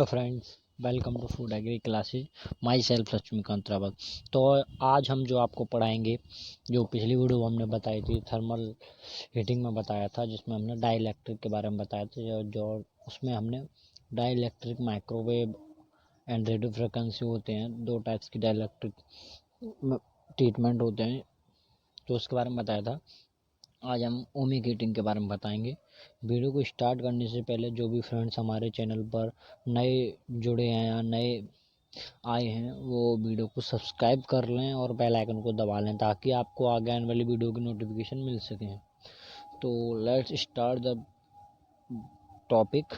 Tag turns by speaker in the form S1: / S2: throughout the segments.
S1: Friends, welcome to food agri classes. Myself Laxmikant Rawat. तो आज हम जो आपको पढ़ाएंगे, जो पिछली वीडियो हमने बताई थी थर्मल हीटिंग में बताया था, जिसमें हमने डाइलेक्ट्रिक के बारे में बताया था। जो उसमें हमने dielectric, microwave and radio frequency होते हैं, दो टाइप्स की डाइलेक्ट्रिक ट्रीटमेंट होते हैं, तो उसके बारे में बताया था। आज हम ओमिक हीटिंग के बारे में बताएंगे। वीडियो को स्टार्ट करने से पहले जो भी फ्रेंड्स हमारे चैनल पर नए जुड़े हैं या नए आए हैं, वो वीडियो को सब्सक्राइब कर लें और बेल आइकन को दबा लें, ताकि आपको आगे आने वाली वीडियो की नोटिफिकेशन मिल सके। तो let's start the topic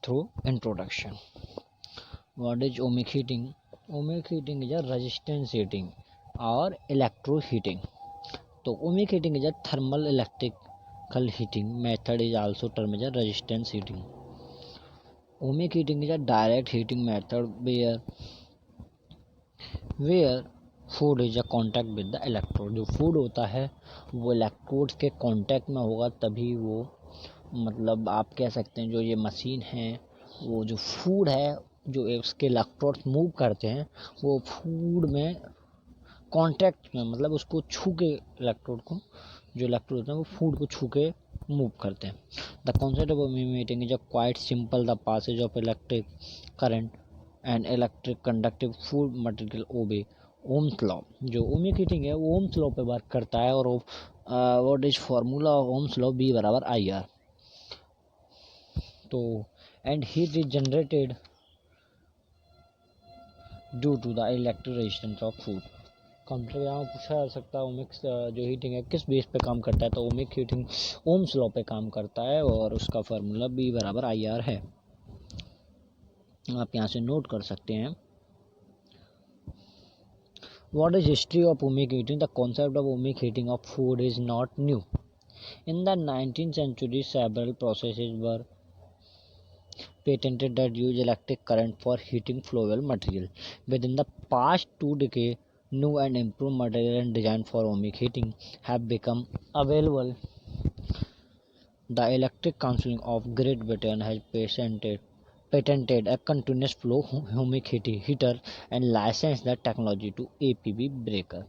S1: through introduction. What is ohmic heating? Ohmic heating is a resistance heating और इलेक्ट्रो हीटिंग. तो omic heating is a thermal electrical heating method, is also termed as resistance heating. Omic heating is a direct heating method where food is a contact with the electrode. जो food होता है वो electrode के contact में होगा, तभी वो, मतलब आप कह सकते हैं जो ये मशीन है, वो जो फूड है, जो उसके इलेक्ट्रोड मूव करते हैं, वो फूड में कांटेक्ट में, मतलब उसको छू के, इलेक्ट्रोड को, जो इलेक्ट्रोड होते हैं वो फूड को छू के मूव करते हैं. The concept of ohmic heating is quite simple. The passage of electric current and electric conductive food material obey Ohm's law. जो ओमिक हीटिंग है वो ओम्स लॉ पे वर्क करता है, और what is formula of Ohm's law? V बराबर I R. तो and heat is generated due to the electric resistance of food. Computer यहाँ पूछा जा सकता है ओमिक जो हीटिंग है किस बेस पे काम करता है. तो ओमिक हीटिंग ओम्स लॉ पे काम करता है, और उसका फार्मूला बी बराबर आई आर है. आप यहाँ से नोट कर सकते हैं. What is history of ohmic heating? The concept of ohmic heating of food is not new. In the 19th century several processes were patented that use electric current for heating flowable material. Within the past 2 decades, new and improved material and design for omic heating have become available. The Electric Council of Great Britain has patented a continuous flow omic heater and licensed the technology to APB breaker.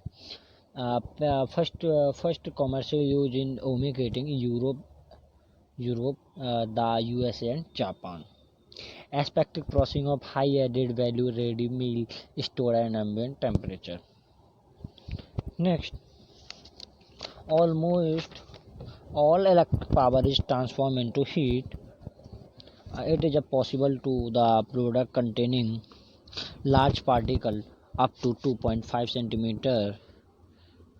S1: First commercial use in omic heating in Europe, the USA and Japan. Aseptic processing of high added value ready meal stored at ambient temperature. Next, almost all electric power is transformed into heat. It is possible to the product containing large particle up to 2.5 centimeter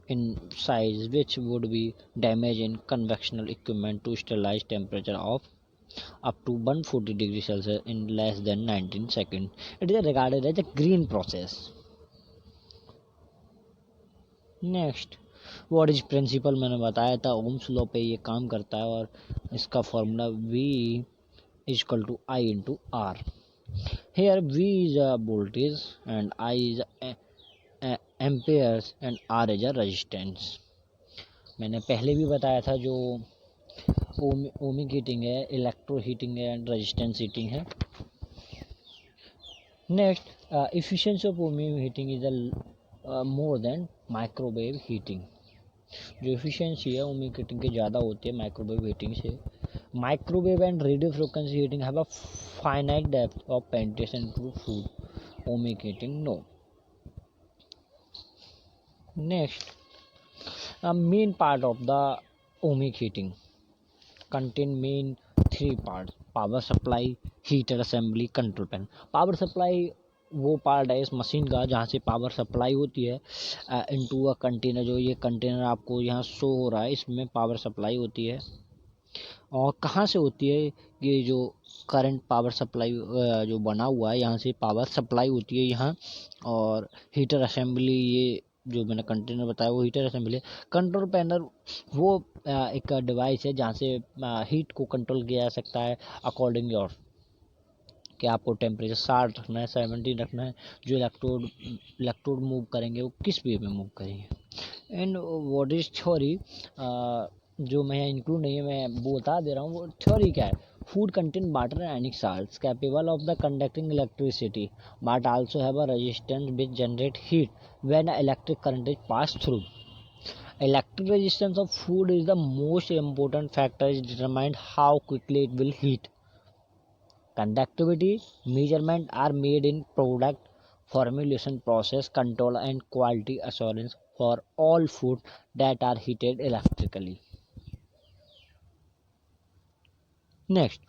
S1: in size, which would be damaged in conventional equipment to sterilize temperature of up to 140 degrees Celsius in less than 19 seconds. It is regarded as a green process. Next, what is principle? मैंने बताया था ohms law पे ये काम करता है, और इसका formula V is equal to I into R. Here V is a voltage and I is amperes and R is a resistance. मैंने पहले भी बताया था जो ओमिक हीटिंग है, इलेक्ट्रो हीटिंग है एंड रेजिस्टेंस हीटिंग है. Next, efficiency of ohmic heating is more than microwave heating. जो एफिशिएंसी है ओमिक हीटिंग की ज़्यादा होती है माइक्रोवेव हीटिंग से. Microwave and radio frequency heating have a finite depth of penetration to food. Ohmic heating no. Next, main part of the ohmic heating contain main 3 parts: power supply, heater assembly, control panel. Power supply वो part है इस machine का जहाँ से power supply होती है into a container. जो ये कंटेनर आपको यहाँ शो हो रहा है, इसमें पावर सप्लाई होती है. और कहाँ से होती है? ये जो करंट पावर सप्लाई जो बना हुआ है, यहाँ से पावर सप्लाई होती है यहाँ. और हीटर असेंबली, ये जो मैंने कंटेनर बताया वो हीटर असेंबली है. कंट्रोल पैनल वो एक डिवाइस है जहाँ से हीट को कंट्रोल किया जा सकता है अकॉर्डिंग योर, कि आपको टेम्परेचर 60 रखना है, 70 रखना है. जो इलेक्ट्रोड मूव करेंगे वो किस वे में मूव करेंगे. And what is theory? जो मैं इंक्लूड नहीं है, मैं बता दे रहा हूँ. वो थ्योरी क्या है? Food contain butter and ionic salts capable of the conducting electricity, but also have a resistance which generate heat when electric current is passed through. Electric resistance of food is the most important factor. Is determined how quickly it will heat. Conductivity measurements are made in product formulation process control and quality assurance for all food that are heated electrically. Next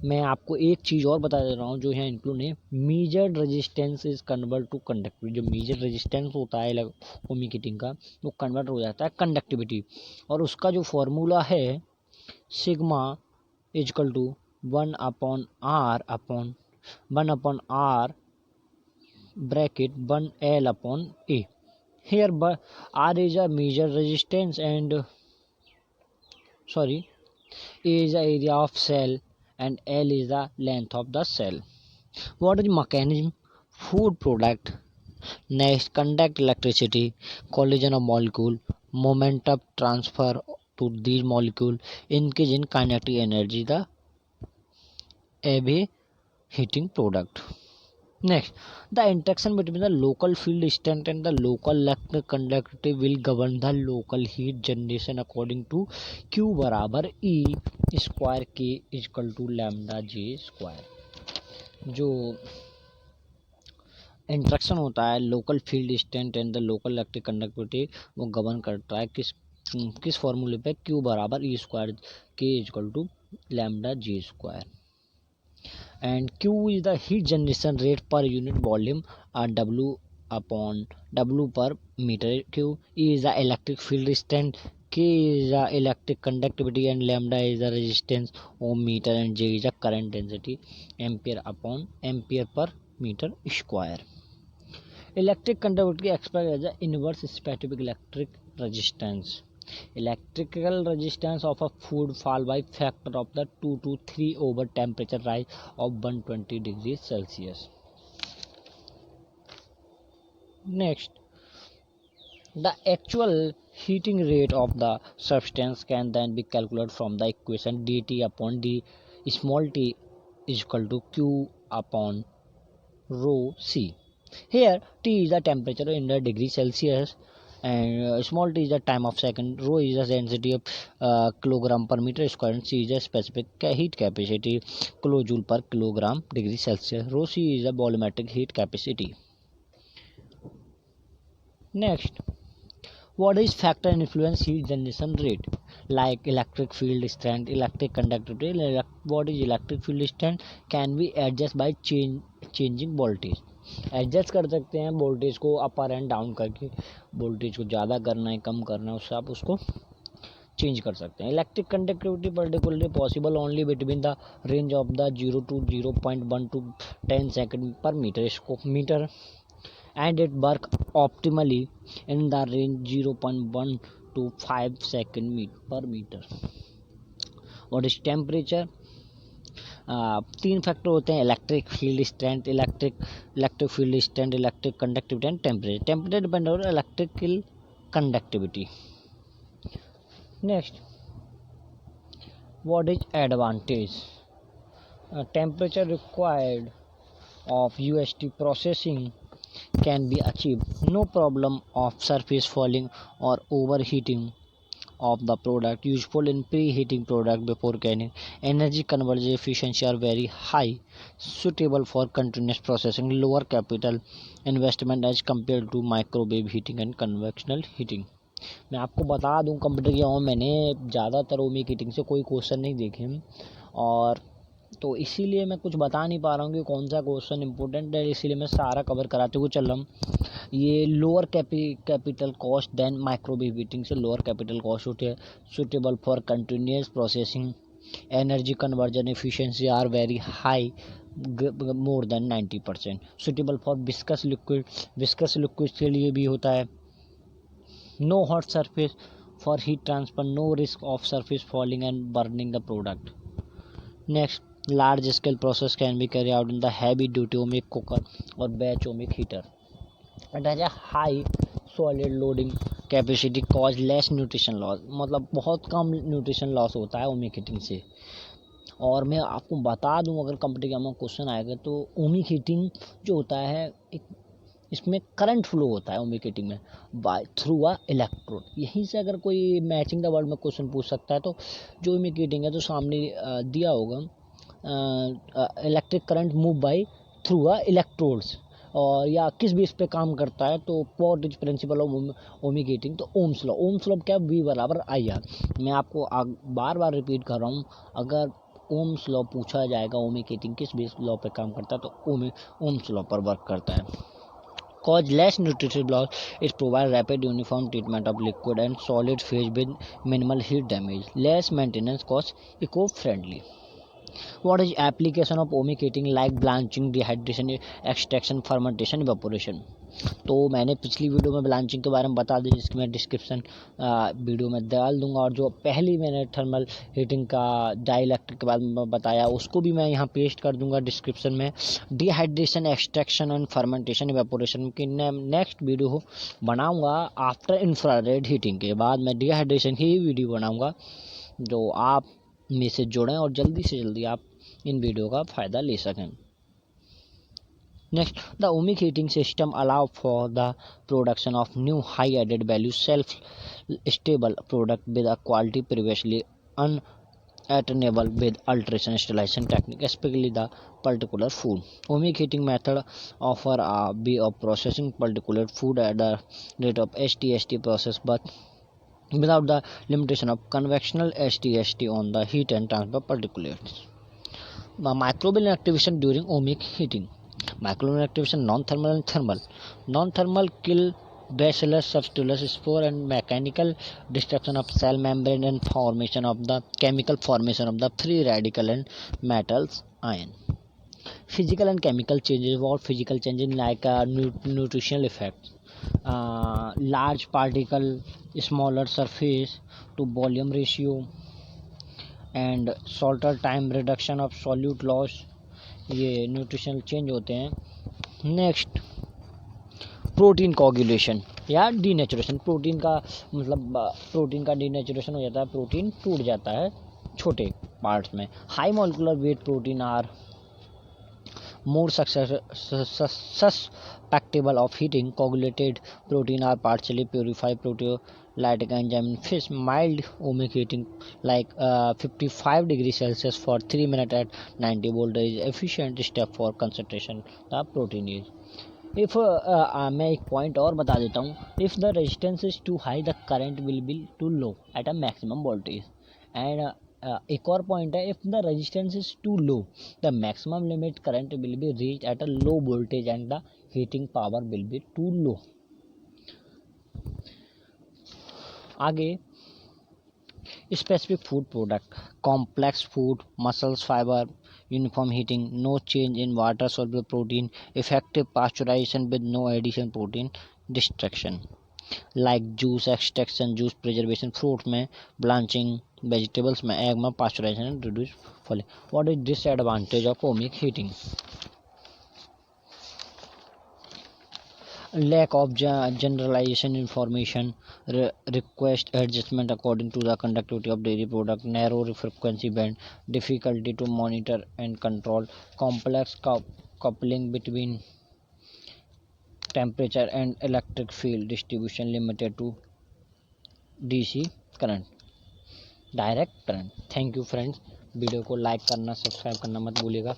S1: मैं आपको एक चीज़ और बता दे रहा हूँ जो यहाँ include है. Measured resistance is convert to conductivity. जो मेजर रेजिस्टेंस होता है ओमिक हीटिंग का वो कन्वर्ट हो जाता है कंडक्टिविटी, और उसका जो फॉर्मूला है sigma equal to 1/r bracket 1L/A. Here R is a measure resistance and A is the area of cell and L is the length of the cell. What is mechanism? Food product. Next, conduct electricity, collision of molecule, moment of transfer to these molecule, increase in kinetic energy, the AB heating product. Next, the interaction between the local field strength and the local electric conductivity will govern the local heat generation according to Q बराबर E square K equal to lambda J square. जो interaction होता है local field strength and the local electric conductivity वो govern करता है किस फॉर्मूले पे Q बराबर E square K equal to lambda J square. And Q is the heat generation rate per unit volume, W per meter cube. E is the electric field strength, K is the electric conductivity, and lambda is the resistance ohm meter, and J is the current density ampere per meter square. Electric conductivity expressed as the inverse specific electric resistance. Electrical resistance of a food fall by factor of the 2 to 3 over temperature rise of 120 degrees Celsius. Next, the actual heating rate of the substance can then be calculated from the equation dt upon d small t is equal to q upon rho c. Here T is the temperature in the degree Celsius and small t is the time of second, rho is the density of kilogram per meter square, and C is the specific heat capacity kilojoule per kilogram degree Celsius. Rho C is the volumetric heat capacity. Next, what is factor influence heat generation rate? Like electric field strength, electric conductivity. What is electric field strength? Can be adjust by changing voltage. Adjust कर सकते हैं voltage को अपर and down करके, voltage को ज़्यादा करना है कम करना है उससे आप उसको चेंज कर सकते हैं. Electric conductivity particularly possible only between the range of the 0 to 0.1 to 10 second पर metre and it work optimally in the range 0.1 to 5 second per meter. What is temperature? तीन फैक्टर होते हैं electric field strength, electric field strength, electric conductivity and temperature. Temperature depend on electrical conductivity. Next, what is advantage? Temperature required of UST processing can be achieved. No problem of surface falling or overheating of the product. Useful in preheating product before canning. Energy conversion efficiency are very high. Suitable for continuous processing. Lower capital investment as compared to microwave heating and conventional heating. मैं आपको बता दूं computer किया हूँ मैंने, ज़्यादातर ohmic heating से कोई क्वेश्चन नहीं देखे और तो इसीलिए मैं कुछ बता नहीं पा रहा हूँ कि कौन सा क्वेश्चन इंपॉर्टेंट है, इसीलिए मैं सारा कवर कराते हुए चल रहा हूँ. ये lower capital cost then microwave heating से लोअर कैपिटल कॉस्ट होती है. Suitable for continuous processing. Energy conversion efficiency are very high more than 90%. Suitable for viscous liquid के लिए भी होता है. No hot surface for heat transfer. No risk of surface fouling and burning the product. Next, large scale process can be carried out in the heavy duty omic cooker or batch omic heater. It has a high solid loading capacity, cause less nutrition loss. मतलब बहुत कम nutrition loss होता है ohmic heating से और मैं आपको बता दूं, अगर कंप्यूटर में क्वेश्चन आएगा तो ओमिक हीटिंग जो होता है, एक इसमें करंट फ्लो होता है ओमिक हीटिंग में बाय थ्रू अ इलेक्ट्रोड। यहीं से अगर कोई मैचिंग द वर्ड में क्वेश्चन पूछ सकता है, तो जो ओमिक हीटिंग है तो सामने दिया होगा electric current move by through a electrodes, और या किस बेस पे काम करता है, तो what is principle of ohmic heating, तो ओम्स लॉ। ओम्स लॉ क्या, V बराबर IR। मैं आपको बार बार रिपीट कर रहा हूँ, अगर ओम्स लॉ पूछा जाएगा ओमिक हीटिंग किस बेस लॉ पे काम करता है, तो ओम्स लॉ पर वर्क करता है। Cause less nutritive loss, it provides rapid uniform treatment of liquid and solid phase with minimal heat damage. Less maintenance cost, eco-friendly. What is application of omic heating like blanching, dehydration, extraction, fermentation, evaporation? तो मैंने पिछली video में blanching के बारे में बता दी, जिसकी मैं डिस्क्रिप्शन वीडियो में डाल दूंगा, और जो पहली मैंने थर्मल हीटिंग का डाइलेक्ट्रिक के बारे में बताया उसको भी मैं यहाँ पेस्ट कर दूंगा डिस्क्रिप्शन में। Dehydration, extraction and fermentation, evaporation की नेक्स्ट वीडियो बनाऊंगा आफ्टर इंफ्रारेड हीटिंग के बाद। मैं डिहाइड्रेशन की ही वीडियो बनाऊंगा, जो आप में से जुड़ें और जल्दी से जल्दी आप इन वीडियो का फ़ायदा ले सकें। Next, the omic heating system allow for the production of new high added value self stable product with a quality previously unattainable with alteration sterilization technique, especially the particular food. Omic heating method offer a way of processing particular food at the rate of HTST process, but without the limitation of conventional HTST on the heat and transfer particulates. Microbial activation during omic heating. Microbial activation, non-thermal and thermal. Non-thermal kill bacillus, substillus, spore and mechanical destruction of cell membrane and formation of the chemical formation of the free radical and metals ion. Physical and chemical changes. What physical changes like nutritional effects, large particle, smaller surface to volume ratio, and shorter time reduction of solute loss, ये nutritional change होते हैं। Next, protein coagulation या denaturation. Protein का मतलब protein का denaturation हो जाता है, प्रोटीन टूट जाता है छोटे पार्ट्स में। High molecular weight protein are more susceptible of heating. Coagulated protein are partially purified proteolytic enzyme in fish. Mild omic heating like 55 degrees Celsius for 3 minutes at 90 volt is efficient step for concentration the protein is. If मैं एक point और बता देता हूँ, if the resistance is too high the current will be too low at a maximum voltage, and एक और point है, if the resistance is too low the maximum limit current will be reach at a low voltage and the heating power will be too low. आगे, specific food product, complex food, muscles fibre, uniform heating, no change in water soluble protein, effective pasteurisation with no addition protein destruction, like juice extraction, juice preservation, fruit में blanching, vegetables में egg में pasteurisation, reduce fouling. What is disadvantage of ohmic heating? Lack of generalization information, request adjustment according to the conductivity of dairy product, narrow frequency band, difficulty to monitor and control, complex coupling between temperature and electric field distribution limited to DC current, direct current. Thank you friends, video को like करना, subscribe करना मत भूलिएगा।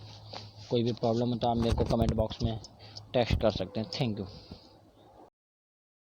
S1: कोई भी problem हो तो आप मेरे को कमेंट बॉक्स में टेक्स्ट कर सकते हैं। Thank you.